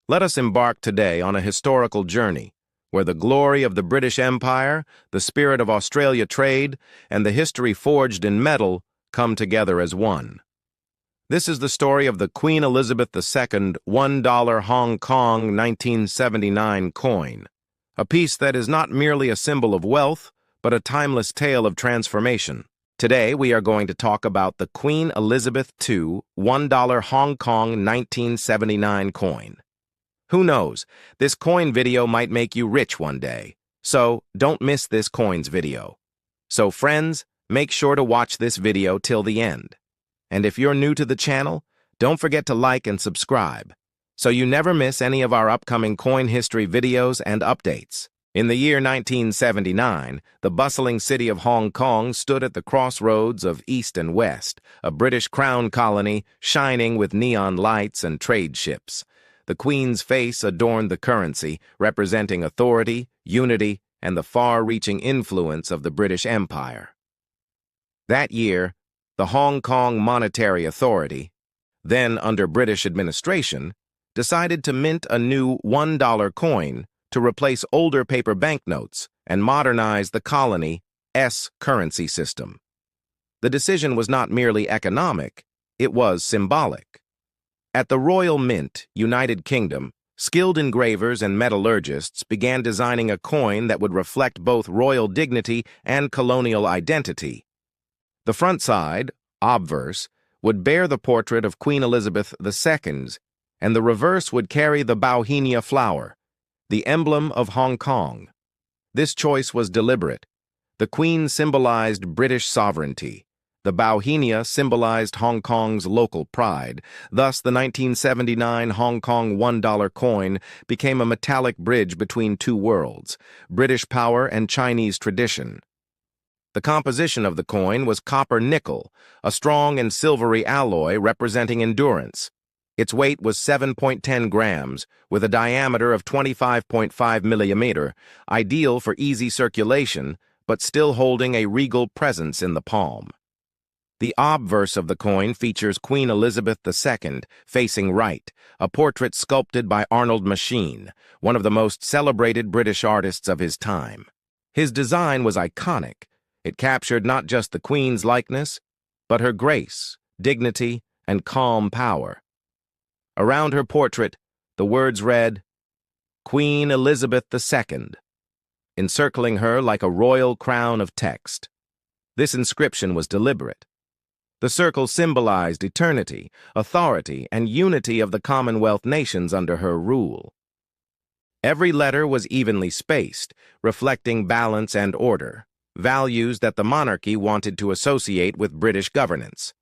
Let us embark today on a historical journey where the glory of the British Empire, the spirit of Australia trade, and the history forged in metal come together as one. This is the story of the Queen Elizabeth II $1 Hong Kong 1979 coin, a piece that is not merely a symbol of wealth, but a timeless tale of transformation. Today, we are going to talk about the Queen Elizabeth II $1 Hong Kong 1979 coin. Who knows, this coin video might make you rich one day, so don't miss this coins video. So friends, make sure to watch this video till the end. And if you're new to the channel, don't forget to like and subscribe, so you never miss any of our upcoming coin history videos and updates. In the year 1979, the bustling city of Hong Kong stood at the crossroads of East and West, a British crown colony shining with neon lights and trade ships. The Queen's face adorned the currency, representing authority, unity, and the far-reaching influence of the British Empire. That year, the Hong Kong Monetary Authority, then under British administration, decided to mint a new $1 coin to replace older paper banknotes and modernize the colony's currency system. The decision was not merely economic, it was symbolic. At the Royal Mint, United Kingdom, skilled engravers and metallurgists began designing a coin that would reflect both royal dignity and colonial identity. The front side, obverse, would bear the portrait of Queen Elizabeth II, and the reverse would carry the bauhinia flower, the emblem of Hong Kong. This choice was deliberate. The Queen symbolized British sovereignty. The bauhinia symbolized Hong Kong's local pride. Thus, the 1979 Hong Kong $1 coin became a metallic bridge between two worlds, British power and Chinese tradition. The composition of the coin was copper-nickel, a strong and silvery alloy representing endurance. Its weight was 7.10 grams, with a diameter of 25.5 millimeter, ideal for easy circulation, but still holding a regal presence in the palm. The obverse of the coin features Queen Elizabeth II, facing right, a portrait sculpted by Arnold Machin, one of the most celebrated British artists of his time. His design was iconic. It captured not just the Queen's likeness, but her grace, dignity, and calm power. Around her portrait, the words read, Queen Elizabeth II, encircling her like a royal crown of text. This inscription was deliberate. The circle symbolized eternity, authority, and unity of the Commonwealth nations under her rule. Every letter was evenly spaced, reflecting balance and order, values that the monarchy wanted to associate with British governance.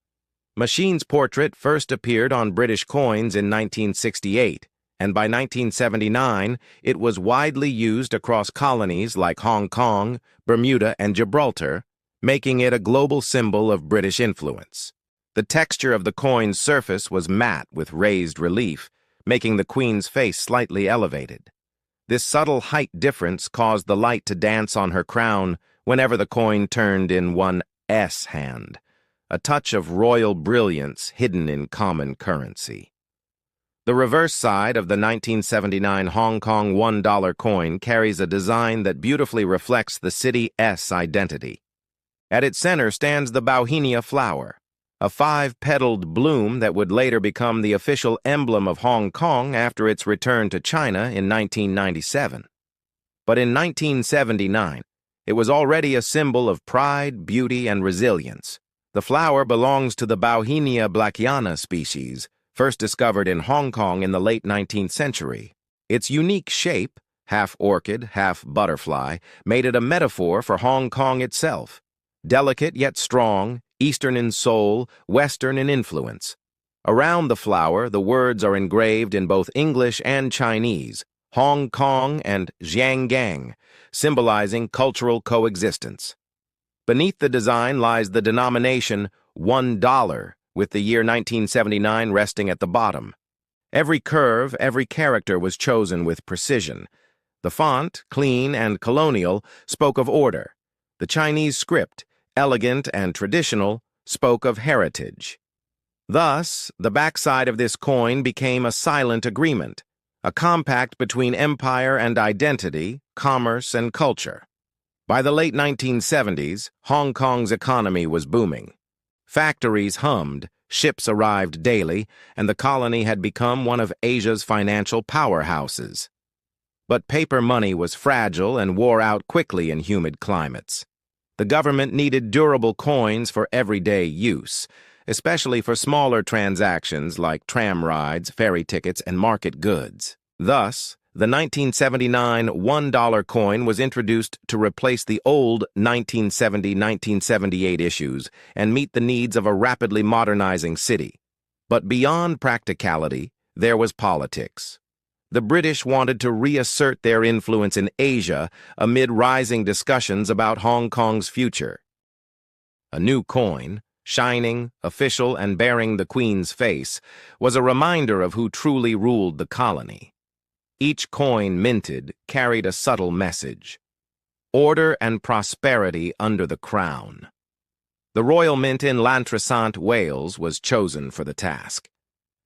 Machin's portrait first appeared on British coins in 1968, and by 1979 it was widely used across colonies like Hong Kong, Bermuda, and Gibraltar, making it a global symbol of British influence. The texture of the coin's surface was matte with raised relief, making the Queen's face slightly elevated. This subtle height difference caused the light to dance on her crown whenever the coin turned in one's hand, a touch of royal brilliance hidden in common currency. The reverse side of the 1979 Hong Kong $1 coin carries a design that beautifully reflects the city's identity. At its center stands the bauhinia flower, a 5-petaled bloom that would later become the official emblem of Hong Kong after its return to China in 1997. But in 1979, it was already a symbol of pride, beauty, and resilience. The flower belongs to the Bauhinia blackiana species, first discovered in Hong Kong in the late 19th century. Its unique shape, half orchid, half butterfly, made it a metaphor for Hong Kong itself. Delicate yet strong, Eastern in soul, Western in influence. Around the flower, the words are engraved in both English and Chinese, Hong Kong and Jianggang, symbolizing cultural coexistence. Beneath the design lies the denomination $1, with the year 1979 resting at the bottom. Every curve, every character was chosen with precision. The font, clean and colonial, spoke of order. The Chinese script, elegant and traditional, spoke of heritage. Thus, the backside of this coin became a silent agreement, a compact between empire and identity, commerce and culture. By the late 1970s, Hong Kong's economy was booming. Factories hummed, ships arrived daily, and the colony had become one of Asia's financial powerhouses. But paper money was fragile and wore out quickly in humid climates. The government needed durable coins for everyday use, especially for smaller transactions like tram rides, ferry tickets, and market goods. Thus, the 1979 $1 coin was introduced to replace the old 1970-1978 issues and meet the needs of a rapidly modernizing city. But beyond practicality, there was politics. The British wanted to reassert their influence in Asia amid rising discussions about Hong Kong's future. A new coin, shining, official, and bearing the Queen's face, was a reminder of who truly ruled the colony. Each coin minted carried a subtle message: order and prosperity under the crown. The Royal Mint in Llantrisant, Wales, was chosen for the task.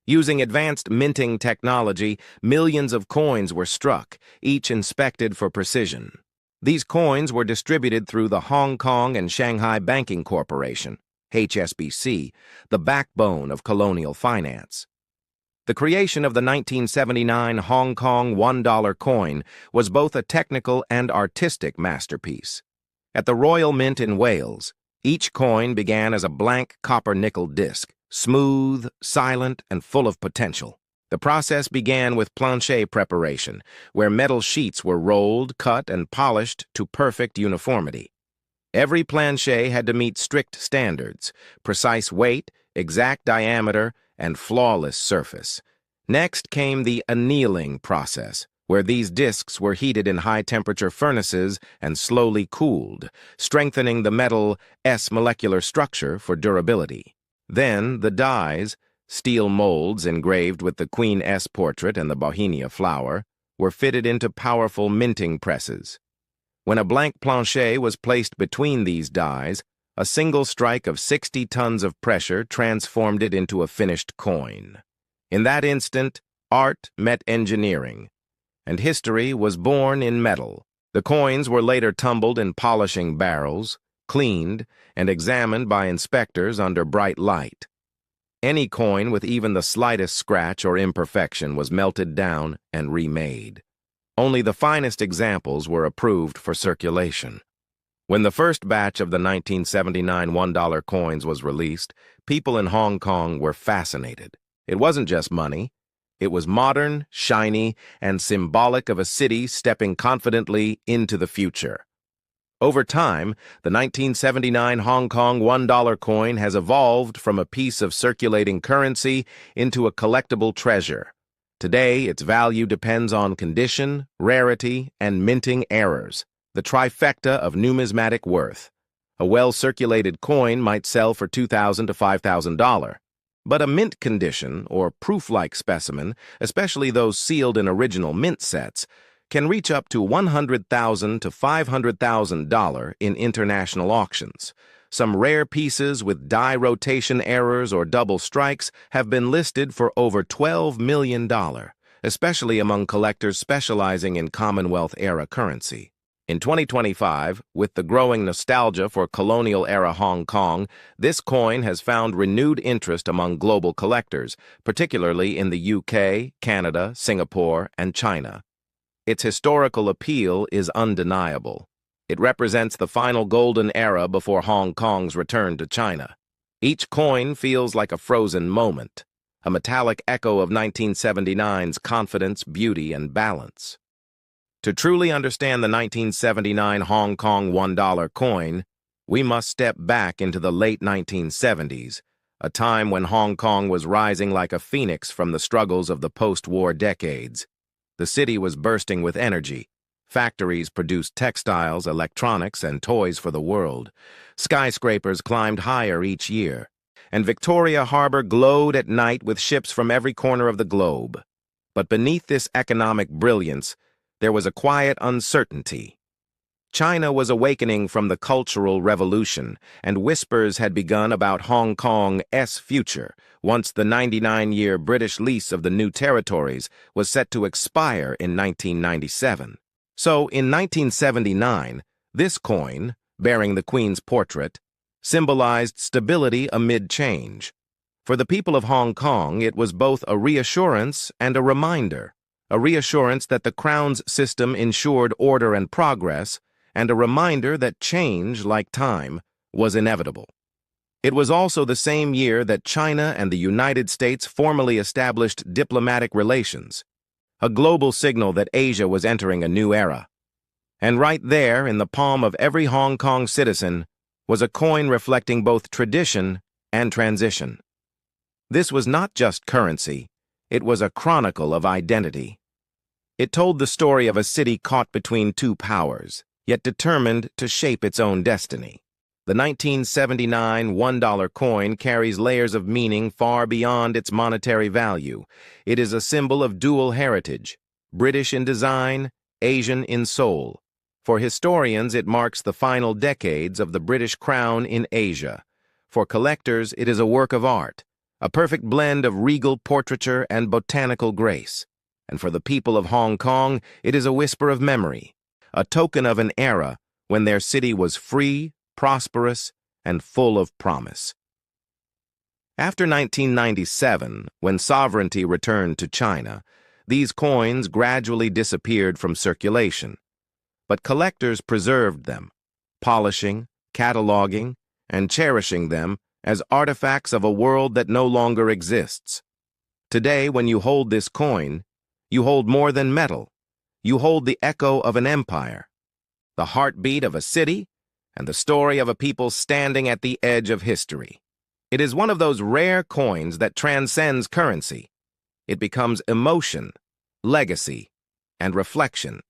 Using advanced minting technology, millions of coins were struck, each inspected for precision. These coins were distributed through the Hong Kong and Shanghai Banking Corporation, HSBC, the backbone of colonial finance. The creation of the 1979 Hong Kong $1 coin was both a technical and artistic masterpiece. At the Royal Mint in Wales, each coin began as a blank copper-nickel disc, smooth, silent, and full of potential. The process began with planche preparation, where metal sheets were rolled, cut, and polished to perfect uniformity. Every planche had to meet strict standards: precise weight, exact diameter, and flawless surface. Next came the annealing process, where these discs were heated in high-temperature furnaces and slowly cooled, strengthening the metal's molecular structure for durability. Then the dies, steel molds engraved with the Queen's portrait and the Bohemia flower, were fitted into powerful minting presses. When a blank planche was placed between these dies, a single strike of 60 tons of pressure transformed it into a finished coin. In that instant, art met engineering, and history was born in metal. The coins were later tumbled in polishing barrels, cleaned, and examined by inspectors under bright light. Any coin with even the slightest scratch or imperfection was melted down and remade. Only the finest examples were approved for circulation. When the first batch of the 1979 $1 coins was released, people in Hong Kong were fascinated. It wasn't just money. It was modern, shiny, and symbolic of a city stepping confidently into the future. Over time, the 1979 Hong Kong $1 coin has evolved from a piece of circulating currency into a collectible treasure. Today, its value depends on condition, rarity, and minting errors, the trifecta of numismatic worth. A well-circulated coin might sell for $2,000 to $5,000. But a mint condition, or proof-like specimen, especially those sealed in original mint sets, can reach up to $100,000 to $500,000 in international auctions. Some rare pieces with die rotation errors or double strikes have been listed for over $12 million, especially among collectors specializing in Commonwealth-era currency. In 2025, with the growing nostalgia for colonial-era Hong Kong, this coin has found renewed interest among global collectors, particularly in the UK, Canada, Singapore, and China. Its historical appeal is undeniable. It represents the final golden era before Hong Kong's return to China. Each coin feels like a frozen moment, a metallic echo of 1979's confidence, beauty, and balance. To truly understand the 1979 Hong Kong $1 coin, we must step back into the late 1970s, a time when Hong Kong was rising like a phoenix from the struggles of the post-war decades. The city was bursting with energy. Factories produced textiles, electronics, and toys for the world. Skyscrapers climbed higher each year, and Victoria Harbor glowed at night with ships from every corner of the globe. But beneath this economic brilliance, there was a quiet uncertainty. China was awakening from the Cultural Revolution, and whispers had begun about Hong Kong's future, once the 99-year British lease of the new territories was set to expire in 1997. So, in 1979, this coin, bearing the Queen's portrait, symbolized stability amid change. For the people of Hong Kong, it was both a reassurance and a reminder. A reassurance that the Crown's system ensured order and progress, and a reminder that change, like time, was inevitable. It was also the same year that China and the United States formally established diplomatic relations, a global signal that Asia was entering a new era. And right there, in the palm of every Hong Kong citizen, was a coin reflecting both tradition and transition. This was not just currency, it was a chronicle of identity. It told the story of a city caught between two powers, yet determined to shape its own destiny. The 1979 $1 coin carries layers of meaning far beyond its monetary value. It is a symbol of dual heritage, British in design, Asian in soul. For historians, it marks the final decades of the British Crown in Asia. For collectors, it is a work of art, a perfect blend of regal portraiture and botanical grace. And for the people of Hong Kong, it is a whisper of memory, a token of an era when their city was free, prosperous, and full of promise. After 1997, when sovereignty returned to China, these coins gradually disappeared from circulation. But collectors preserved them, polishing, cataloging, and cherishing them as artifacts of a world that no longer exists. Today, when you hold this coin, you hold more than metal. You hold the echo of an empire, the heartbeat of a city, and the story of a people standing at the edge of history. It is one of those rare coins that transcends currency. It becomes emotion, legacy, and reflection.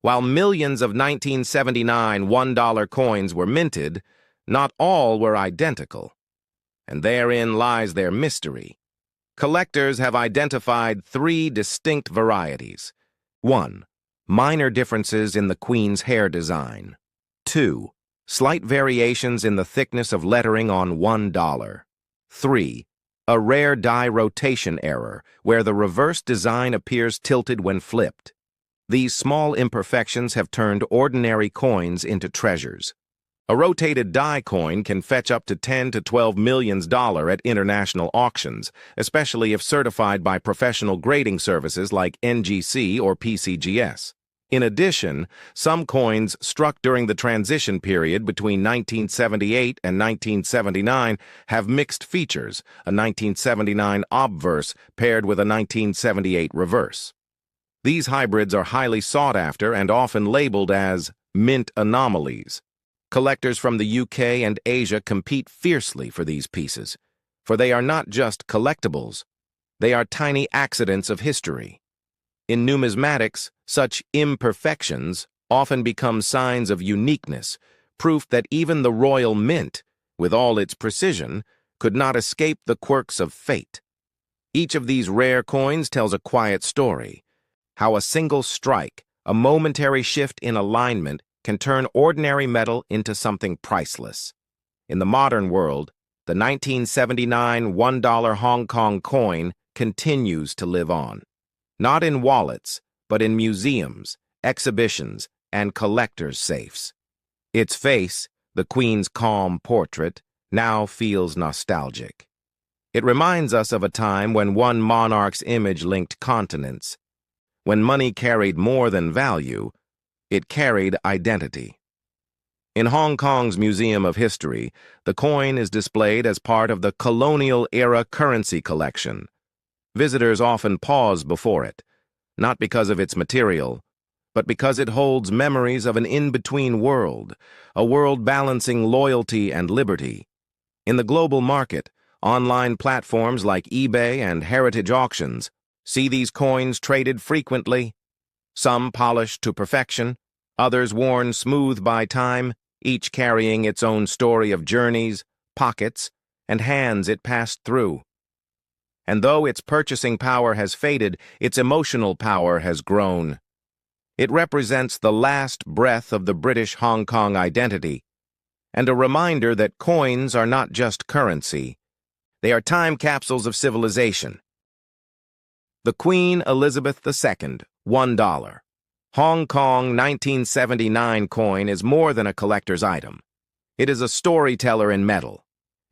While millions of 1979 $1 coins were minted, not all were identical. And therein lies their mystery. Collectors have identified three distinct varieties. 1. Minor differences in the Queen's hair design. 2. Slight variations in the thickness of lettering on $1. 3. A rare die rotation error, where the reverse design appears tilted when flipped. These small imperfections have turned ordinary coins into treasures. A rotated die coin can fetch up to $10 to $12 million at international auctions, especially if certified by professional grading services like NGC or PCGS. In addition, some coins struck during the transition period between 1978 and 1979 have mixed features, a 1979 obverse paired with a 1978 reverse. These hybrids are highly sought after and often labeled as mint anomalies. Collectors from the UK and Asia compete fiercely for these pieces, for they are not just collectibles, they are tiny accidents of history. In numismatics, such imperfections often become signs of uniqueness, proof that even the royal mint, with all its precision, could not escape the quirks of fate. Each of these rare coins tells a quiet story, how a single strike, a momentary shift in alignment, can turn ordinary metal into something priceless. In the modern world, the 1979 $1 Hong Kong coin continues to live on. Not in wallets, but in museums, exhibitions, and collectors' safes. Its face, the Queen's calm portrait, now feels nostalgic. It reminds us of a time when one monarch's image linked continents. When money carried more than value, it carried identity. In Hong Kong's Museum of History, the coin is displayed as part of the colonial-era currency collection. Visitors often pause before it, not because of its material, but because it holds memories of an in-between world, a world balancing loyalty and liberty. In the global market, online platforms like eBay and heritage auctions see these coins traded frequently, some polished to perfection, others worn smooth by time, each carrying its own story of journeys, pockets, and hands it passed through. And though its purchasing power has faded, its emotional power has grown. It represents the last breath of the British Hong Kong identity, and a reminder that coins are not just currency. They are time capsules of civilization. The Queen Elizabeth II, $1. Hong Kong 1979 coin is more than a collector's item. It is a storyteller in metal.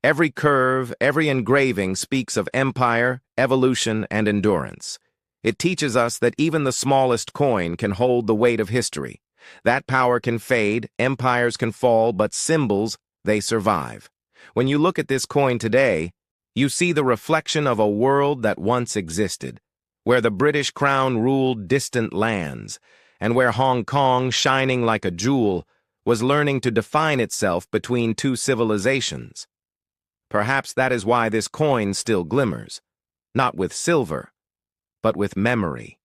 Every curve, every engraving speaks of empire, evolution, and endurance. It teaches us that even the smallest coin can hold the weight of history. That power can fade, empires can fall, but symbols, they survive. When you look at this coin today, you see the reflection of a world that once existed, where the British crown ruled distant lands, and where Hong Kong, shining like a jewel, was learning to define itself between two civilizations. Perhaps that is why this coin still glimmers, not with silver, but with memory.